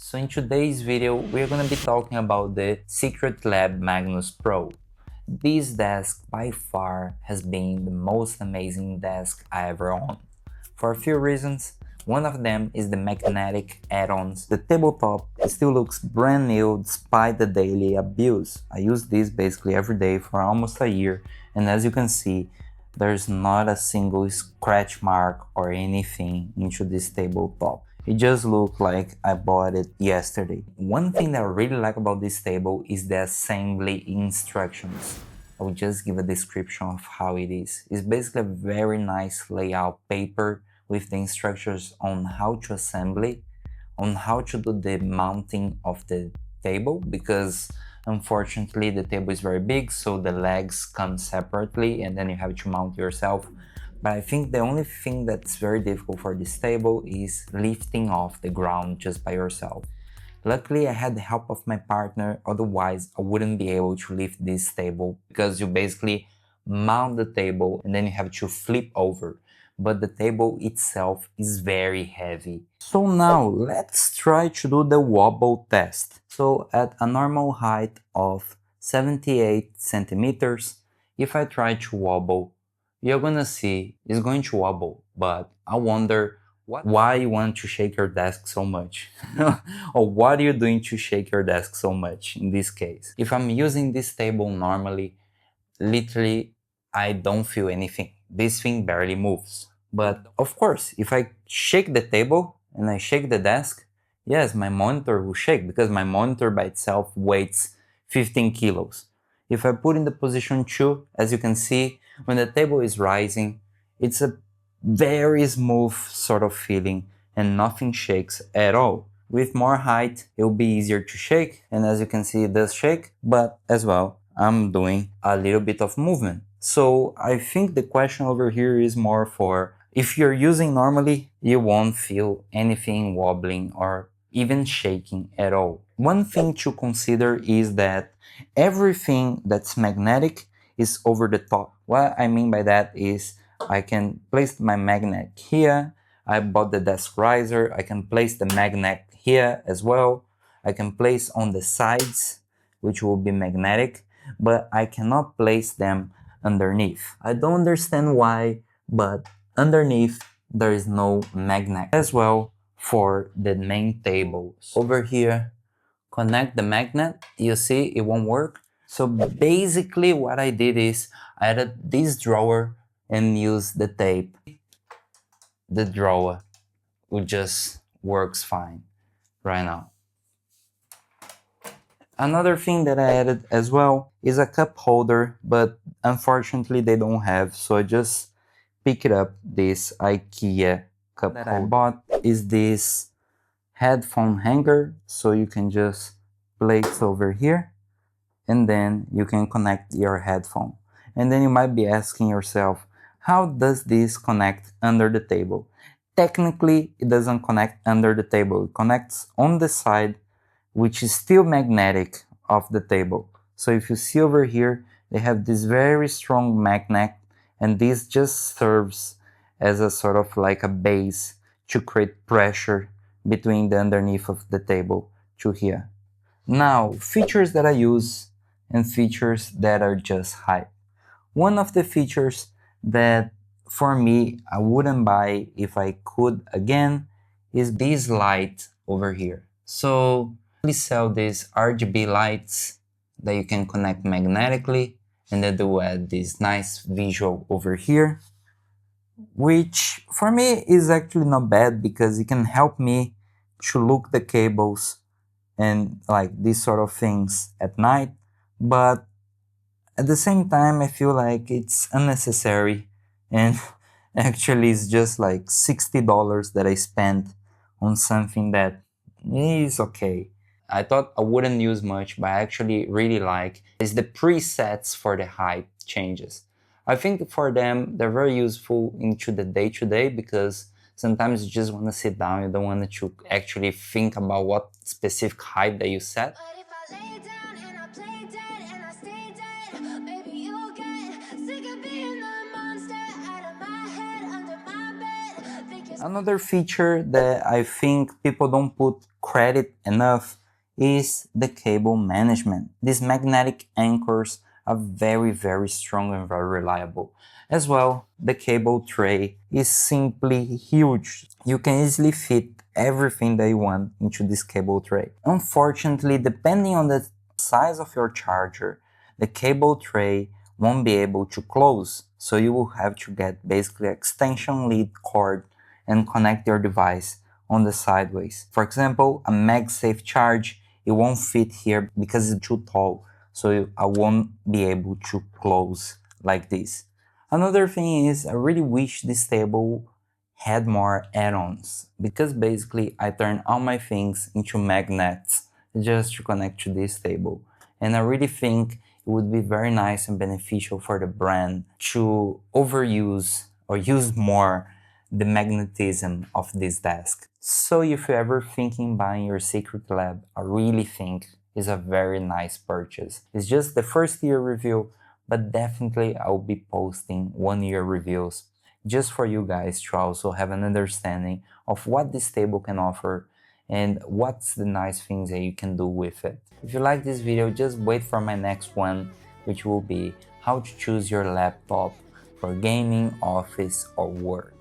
So in today's video, we're going to be talking about the Secretlab Magnus Pro. This desk by far has been the most amazing desk I ever owned. For a few reasons. One of them is the magnetic add-ons. The tabletop still looks brand new despite the daily abuse. I use this basically every day for almost a year, and as you can see, there's not a single scratch mark or anything into this tabletop. It just looks like I bought it yesterday. One thing that I really like about this table is the assembly instructions. I will just give a description of how it is. It's basically a very nice layout paper with the instructions on how to assemble it, on how to do the mounting of the table, because unfortunately the table is very big, so the legs come separately and then you have to mount yourself. But I think the only thing that's very difficult for this table is lifting off the ground just by yourself. Luckily, I had the help of my partner, otherwise I wouldn't be able to lift this table, because you basically mount the table and then you have to flip over. But the table itself is very heavy. So now let's try to do the wobble test. So at a normal height of 78 centimeters, if I try to wobble, you're gonna see it's going to wobble, but I wonder why you want to shake your desk so much. Or what are you doing to shake your desk so much in this case? If I'm using this table normally, literally I don't feel anything. This thing barely moves. But of course, if I shake the table and I shake the desk, yes, my monitor will shake, because my monitor by itself weighs 15 kilos. If I put in the position 2, as you can see, when the table is rising, it's a very smooth sort of feeling and nothing shakes at all. With more height, it will be easier to shake, and as you can see, it does shake, but as well, I'm doing a little bit of movement. So I think the question over here is more for, if you're using normally, you won't feel anything wobbling or even shaking at all. One thing to consider is that everything that's magnetic is over the top. What I mean by that is I can place my magnet here. I bought the desk riser. I can place the magnet here as well. I can place on the sides, which will be magnetic, but I cannot place them underneath. I don't understand why, but underneath there is no magnet. As well for the main table. Over here, connect the magnet. You see it won't work. So basically what I did is I added this drawer and used the tape. The drawer just works fine right now. Another thing that I added as well is a cup holder, but unfortunately they don't have, so I just picked up this IKEA cup holder. I bought is this headphone hanger, so you can just place over here and then you can connect your headphone. And then you might be asking yourself, how does this connect under the table? Technically, it doesn't connect under the table. It connects on the side, which is still magnetic of the table. So if you see over here, they have this very strong magnet, and this just serves as a sort of like a base to create pressure between the underneath of the table to here. Now, features that I use and features that are just hype. One of the features that for me I wouldn't buy if I could again is this light over here. So we sell these RGB lights that you can connect magnetically, and then they will add this nice visual over here, which for me is actually not bad, because it can help me to look the cables and like these sort of things at night. But at the same time, I feel like it's unnecessary, and actually it's just like $60 that I spent on something that is okay. I thought I wouldn't use much, but I actually really like is the presets for the height changes. I think for them, they're very useful into the day-to-day, because sometimes you just want to sit down, you don't want to actually think about what specific height that you set. Another feature that I think people don't put credit enough is the cable management. These magnetic anchors are very strong and very reliable. As well, the cable tray is simply huge. You can easily fit everything that you want into this cable tray. Unfortunately, depending on the size of your charger, the cable tray won't be able to close, so you will have to get basically extension lead cord and connect your device on the sideways. For example, a MagSafe charge, it won't fit here because it's too tall, so I won't be able to close like this. Another thing is, I really wish this table had more add-ons, because basically I turn all my things into magnets just to connect to this table. And I really think it would be very nice and beneficial for the brand to overuse or use more the magnetism of this desk. So if you're ever thinking buying your Secretlab, I really think it's a very nice purchase. It's just the first year review, but definitely I'll be posting 1 year reviews just for you guys to also have an understanding of what this table can offer and what's the nice things that you can do with it. If you like this video, just wait for my next one, which will be how to choose your laptop for gaming, office, or work.